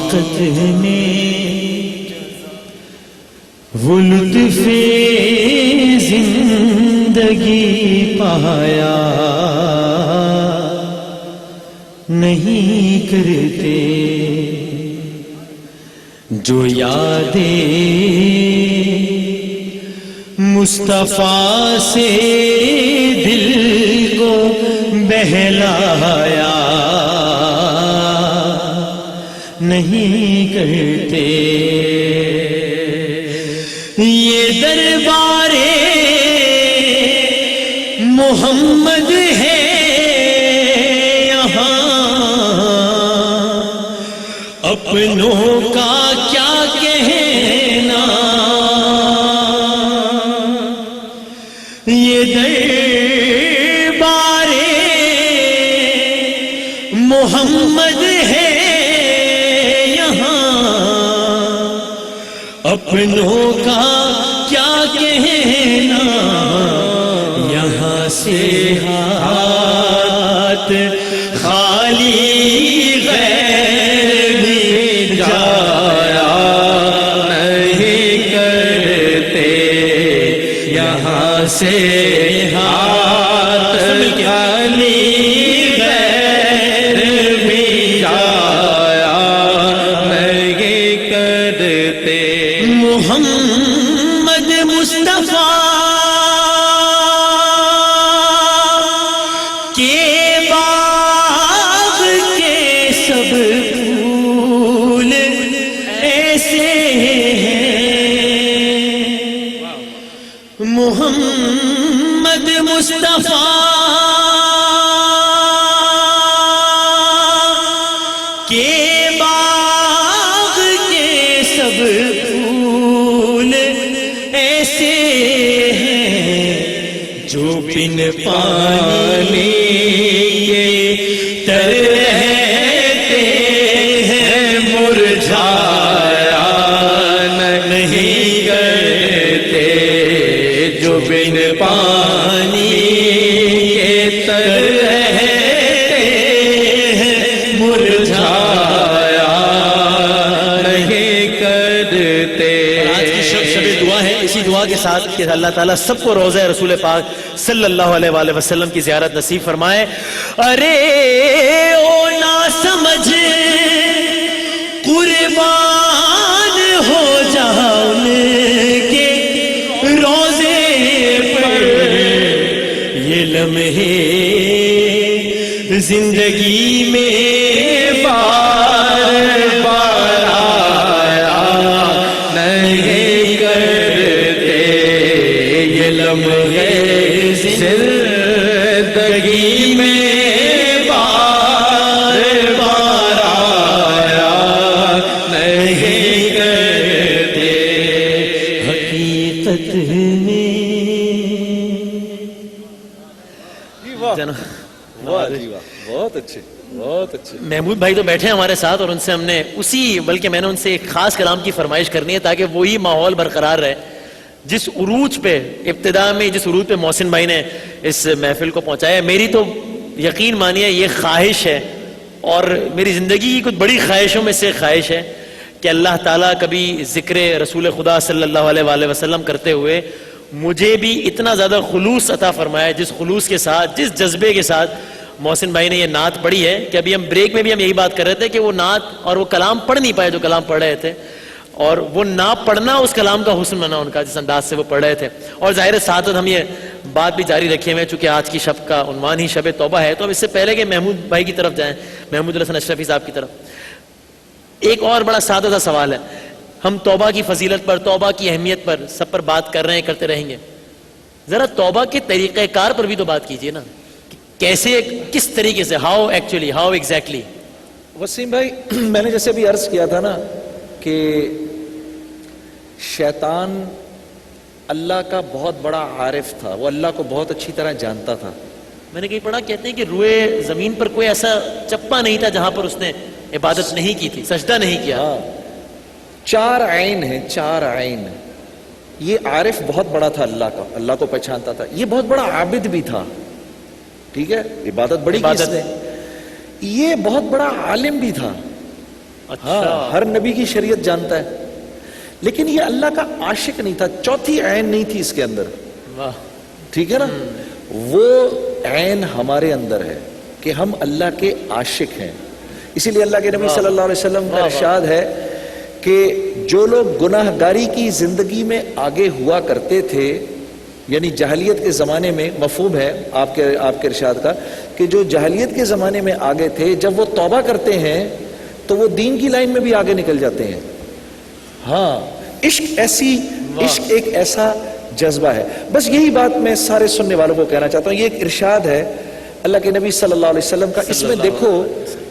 حقیقت میں وہ لطف زندگی پایا نہیں کرتے جو یادیں مصطفیٰ سے دل کو بہلایا نہیں کرتے. یہ دربار محمد ہے یہاں اپنوں کا کیا کہنا. یہ دربار محمد ہے یہاں اپنوں کا کیا کہنا. یہاں سے ہاتھ خالی غیر بھی جایا نہیں کرتے. یہاں سے ہاتھ خالی غیر بھی جایا نہیں کرتے. محمد مصطفیٰ کے باغ کے سب پھول ایسے ہیں. محمد مصطفیٰ کے باغ کے سب پھول ایسے ہیں جو بن پانی کے تر رہتے ہیں مرجھایا نہیں کرتے. جو بن پانی کے تر رہتے ہیں مرجھایا نہیں کرتے. آج کی شب دعا ہے اسی دعا کے ساتھ کہ اللہ تعالیٰ سب کو روضہ رسول پاک صلی اللہ علیہ وآلہ وسلم کی زیارت نصیب فرمائے. ارے او نا سمجھ قربان ہو جاؤ ان کے روزے پر. یہ لمحے زندگی میں بار بار آیا نہیں کرتے. یہ لمحے زندگی میں بار بار آیا نہیں کرتے. حقیقت میں بہت اچھے بہت اچھے. محمود بھائی تو بیٹھے ہیں ہمارے ساتھ اور ان سے ہم نے بلکہ میں نے ان سے ایک خاص کلام کی فرمائش کرنی ہے تاکہ وہی ماحول برقرار رہے جس عروج پہ ابتدا میں جس عروج پہ محسن بھائی نے اس محفل کو پہنچایا. میری تو یقین مانیے یہ خواہش ہے اور میری زندگی کی کچھ بڑی خواہشوں میں سے خواہش ہے کہ اللہ تعالیٰ کبھی ذکر رسول خدا صلی اللہ علیہ وآلہ وسلم کرتے ہوئے مجھے بھی اتنا زیادہ خلوص عطا فرمایا جس خلوص کے ساتھ جس جذبے کے ساتھ محسن بھائی نے یہ نعت پڑھی ہے. کہ ابھی ہم بریک میں بھی ہم یہی بات کر رہے تھے کہ وہ نعت اور وہ کلام پڑھ نہیں پائے جو کلام پڑھ رہے تھے اور وہ نہ پڑھنا اس کلام کا حسن بنا ان کا جس انداز سے وہ پڑھ رہے تھے. اور ظاہر ساتھ ہم یہ بات بھی جاری رکھے ہوئے چونکہ آج کی شب کا عنوان ہی شب توبہ ہے. تو اب اس سے پہلے کہ محمود بھائی کی طرف جائیں, محمود الحسن اشرفی صاحب کی طرف, ایک اور بڑا سادہ سا سوال ہے. ہم توبہ کی فضیلت پر, توبہ کی اہمیت پر سب پر بات کر رہے ہیں, کرتے رہیں گے. ذرا توبہ کے طریقہ کار پر بھی تو بات کیجئے نا, کیسے, کس طریقے سے, ہاؤ ایگزیکٹلی. وسیم بھائی, میں نے جیسے ابھی عرض کیا تھا نا کہ شیطان اللہ کا بہت بڑا عارف تھا, وہ اللہ کو بہت اچھی طرح جانتا تھا. میں نے کہیں پڑھا, کہتے ہیں کہ روئے زمین پر کوئی ایسا چپا نہیں تھا جہاں پر اس نے عبادت نہیں کی تھی, سجدہ نہیں کیا. چار عین ہیں, چار عین. یہ عارف بہت بڑا تھا اللہ کا, اللہ کو پہچانتا تھا. یہ بہت بڑا عابد بھی تھا, ٹھیک ہے, عبادت بڑی کی اس نے. یہ بہت بڑا عالم بھی تھا, ہاں ہر نبی کی شریعت جانتا ہے، لیکن یہ اللہ کا عاشق نہیں تھا، چوتھی عین نہیں تھی اس کے اندر، واہ، ٹھیک ہے نا؟ وہ عین ہمارے اندر ہے کہ ہم اللہ کے عاشق ہیں. اسی لیے اللہ کے نبی صلی اللہ علیہ وسلم کا ارشاد ہے کہ جو لوگ گناہ گاری کی زندگی میں آگے ہوا کرتے تھے، یعنی جاہلیت کے زمانے میں، مفہوم ہے آپ کے ارشاد کا کہ جو جاہلیت کے زمانے میں آگے تھے، جب وہ توبہ کرتے ہیں تو وہ دین کی لائن میں بھی آگے نکل جاتے ہیں. ہاں عشق ایک ایسا جذبہ ہے. بس یہی بات میں سارے سننے والوں کو کہنا چاہتا ہوں. یہ ایک ارشاد ہے اللہ کے نبی صلی اللہ علیہ وسلم کا. اس میں دیکھو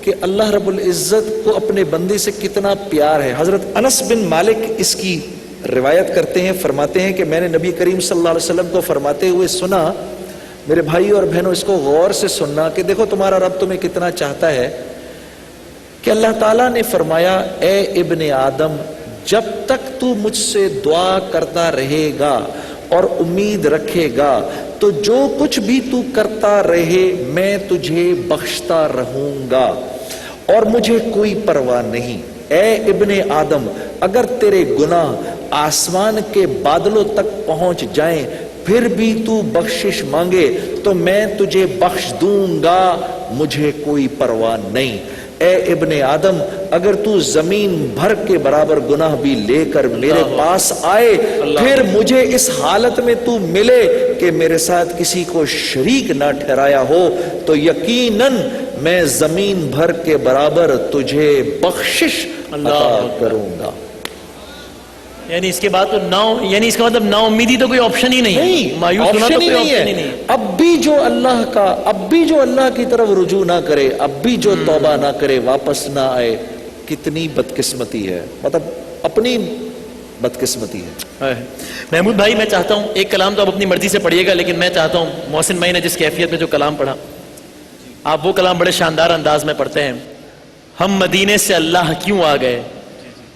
کہ اللہ رب العزت کو اپنے بندے سے کتنا پیار ہے. حضرت انس بن مالک اس کی روایت کرتے ہیں، فرماتے ہیں کہ میں نے نبی کریم صلی اللہ علیہ وسلم کو فرماتے ہوئے سنا. میرے بھائی اور بہنوں اس کو غور سے سننا کہ دیکھو تمہارا رب تمہیں کتنا چاہتا ہے. کہ اللہ تعالیٰ نے فرمایا اے ابن آدم، جب تک تو مجھ سے دعا کرتا رہے گا اور امید رکھے گا تو جو کچھ بھی تو کرتا رہے میں تجھے بخشتا رہوں گا اور مجھے کوئی پرواہ نہیں. اے ابن آدم، اگر تیرے گناہ آسمان کے بادلوں تک پہنچ جائیں پھر بھی تو بخشش مانگے تو میں تجھے بخش دوں گا، مجھے کوئی پرواہ نہیں. اے ابن آدم، اگر تو زمین بھر کے برابر گناہ بھی لے کر میرے پاس آئے پھر مجھے اس حالت میں تو ملے کہ میرے ساتھ کسی کو شریک نہ ٹھہرایا ہو تو یقیناً میں زمین بھر کے برابر تجھے بخشش عطا کروں گا. یعنی اس کے بعد تو یعنی اس کا مطلب نا امیدی تو کوئی آپشن ہی نہیں، مایوس ہونا تو کوئی آپشن ہی نہیں. اب بھی جو اللہ کی طرف رجوع نہ کرے، اب بھی جو توبہ نہ کرے، واپس نہ آئے، کتنی بدقسمتی ہے. مطلب اپنی بدقسمتی ہے. محمود بھائی میں چاہتا ہوں ایک کلام تو آپ اپنی مرضی سے پڑھیے گا، لیکن میں چاہتا ہوں محسن بھائی نے جس کیفیت میں جو کلام پڑھا آپ وہ کلام بڑے شاندار انداز میں پڑھتے ہیں. ہم مدینے سے اللہ کیوں آ گئے.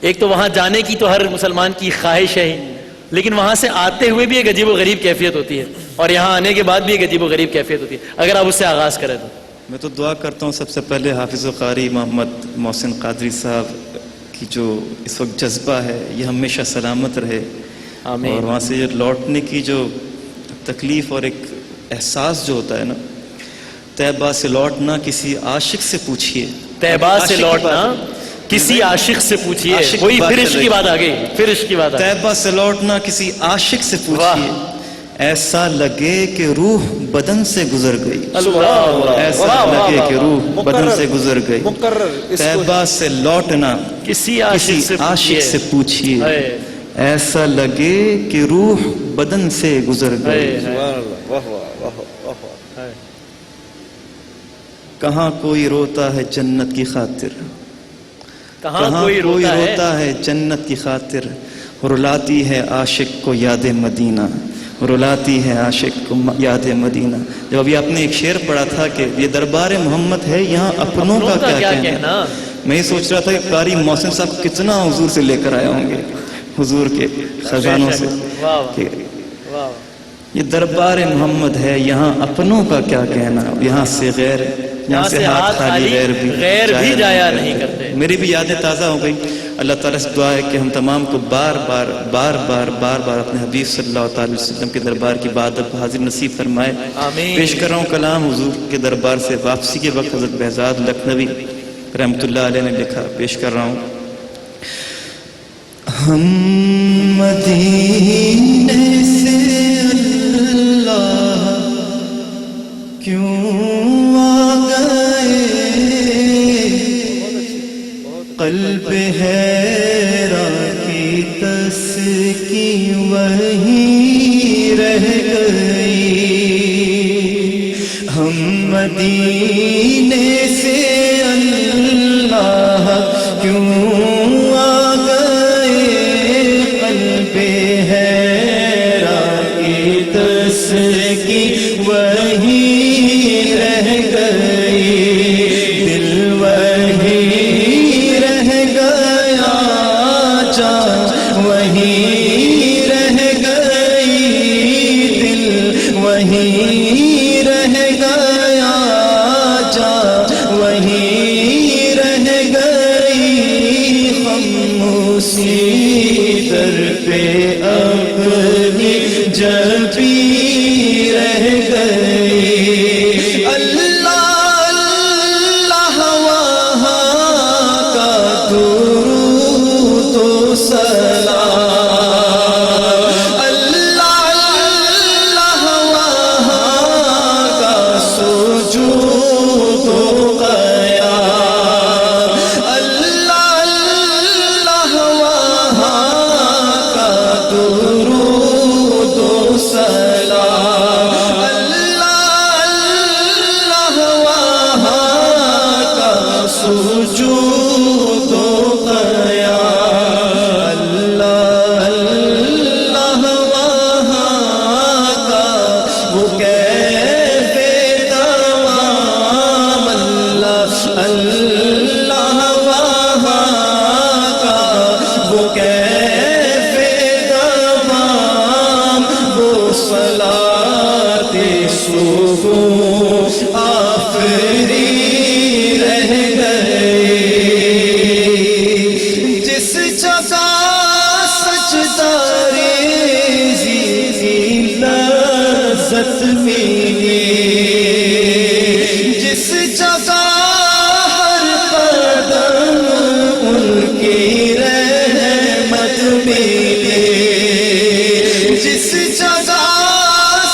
ایک تو وہاں جانے کی تو ہر مسلمان کی خواہش ہے، لیکن وہاں سے آتے ہوئے بھی ایک عجیب و غریب کیفیت ہوتی ہے اور یہاں آنے کے بعد بھی ایک عجیب و غریب کیفیت ہوتی ہے. اگر آپ اس سے آغاز کریں تو. میں تو دعا کرتا ہوں سب سے پہلے حافظ و قاری محمد محسن قادری صاحب کی جو اس وقت جذبہ ہے یہ ہمیشہ سلامت رہے. آمین. اور وہاں سے لوٹنے کی جو تکلیف اور ایک احساس جو ہوتا ہے نا، طیبہ سے لوٹنا کسی عاشق سے پوچھئے. طیبہ سے لوٹنا کسی عاشق سے پوچھئے. وہی پھر عشق کی بات آ گئی، پھر عشق کی بات آ گئی. طیبہ سے لوٹنا کسی عاشق سے پوچھئے، ایسا لگے کہ روح بدن سے گزر گئی. ایسا لگے کہ روح بدن سے گزر گئی. طیبہ سے لوٹنا کسی عاشق سے پوچھئے، ایسا لگے کہ روح بدن سے گزر گئی. کہاں کوئی روتا ہے جنت کی خاطر، کہاں کوئی روتا ہے جنت کی خاطر، رلاتی ہے عاشق کو یاد مدینہ، رلاتی ہے عاشق کو یاد مدینہ. جب ابھی آپ نے ایک شعر پڑھا تھا کہ یہ دربار محمد ہے یہاں اپنوں کا کیا کہنا، میں یہ سوچ رہا تھا کہ قاری محسن صاحب کتنا حضور سے لے کر آئے ہوں گے، حضور کے خزانوں سے. یہ دربار محمد ہے یہاں اپنوں کا کیا کہنا، یہاں سے غیر، یہاں سے ہاتھ خالی غیر بھی جایا نہیں کرتے. میری بھی یادیں تازہ ہو گئی. اللہ تعالیٰ سے دعا ہے کہ ہم تمام کو بار بار اپنے حبیب صلی اللہ تعالی وسلم کے دربار کی عبادت حاضر نصیب فرمائے. پیش کر رہا ہوں کلام حضور کے دربار سے واپسی کے وقت حضرت بہزاد لکھنوی رحمۃ اللہ علیہ نے لکھا. پیش کر رہا ہوں. ہم مدینے سے اللہ کیوں آ گئے، قلب حیران کی تسکین وہیں رہ گئی. ہم مدینے سے اللہ کیوں آ گئے، قلب حیران کی تسکین وہیں رہ گئی. دل وہیں رہ گیا، جان وہیں رہ گئی. دل وہیں رہ گیا، جان وہیں رہ گئی. اسی در پہ اپنی جبی رہ گئی اللہ اللہ وہاں کا درود و سلام اللہ اللہ وہاں کا سجود و قیام اللہ اللہ وہاں کا درود و سلام اللہ اللہ وہاں کا سجود و قیام اللہ اللہ وہاں کا وہ کیف تمام اللہ اللہ وہاں کا وہ کیف تمام وہ صلاۃ صبح آفری رہ گئی جس جگہ سجدہ ریزی لذت ملی جس جگہ ہر قدم ان کی رحمت ملی جس جگہ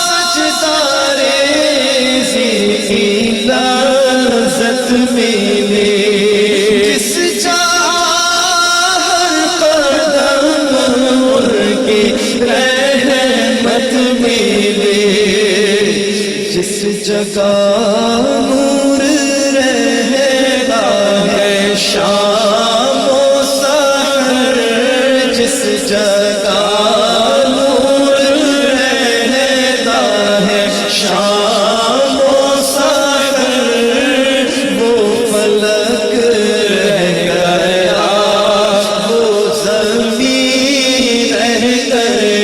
سجدہ ریزی لذت ملی جس جگہ ہر قدم ان کی رحمت ملی جس جگہ نور رہتا ہے شام و سحر جس جگہ نور رہتا ہے شام و سحر وہ فلک رہ گیا وہ زمین رہ گئی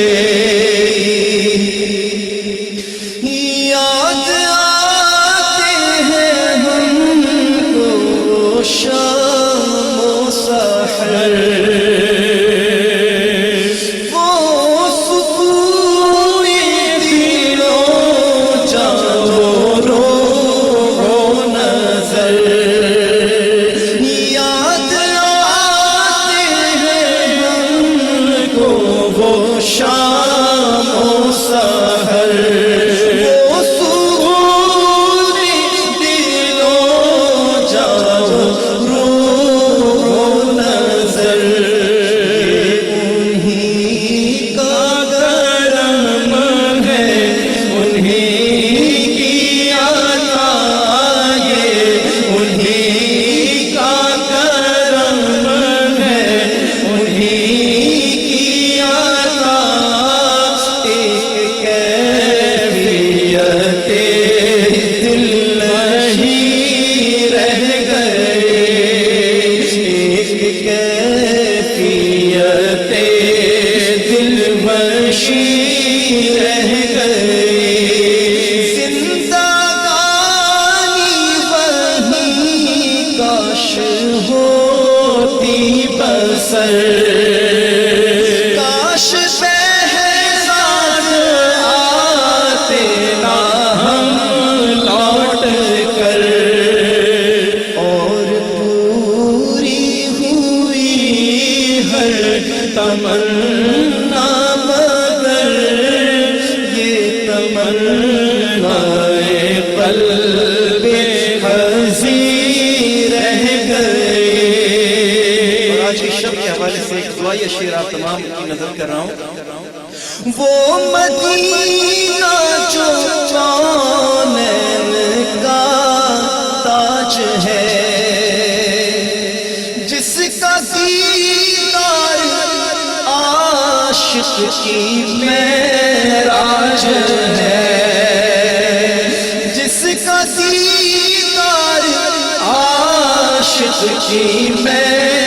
یاد آتے ہیں ہم کو شام و سحر وہ سکون دلوں جانوں روح و نظر یاد آتے ہیں ہم کو وہ شام و سحر وہ سکون دلوں جانوں روح و نظر انہی کا کرم ہے انہی کی عطا یہ انہی کا کرم ہے انہی کی عطا ایک کیفیت دل نہیں رہ گئی ایک کیفیت دل مشی رہ گئی زندگانی وہیں کاش ہوتی بسر کاش بہزاد آتے نہ ہم لوٹ کر اور پوری ہوئی ہر تمنا مگر یہ تمنا قلب حزین رہ گئی اور آج کی شب کے حوالے سے ایک دعائی شعر آپ تمام کی نظر کر رہا ہوں وہ مدینہ جو کونین کا تاج ہے جس کا دیدار عاشق کی معراج ہے جس کا دیدار عاشق کی معراج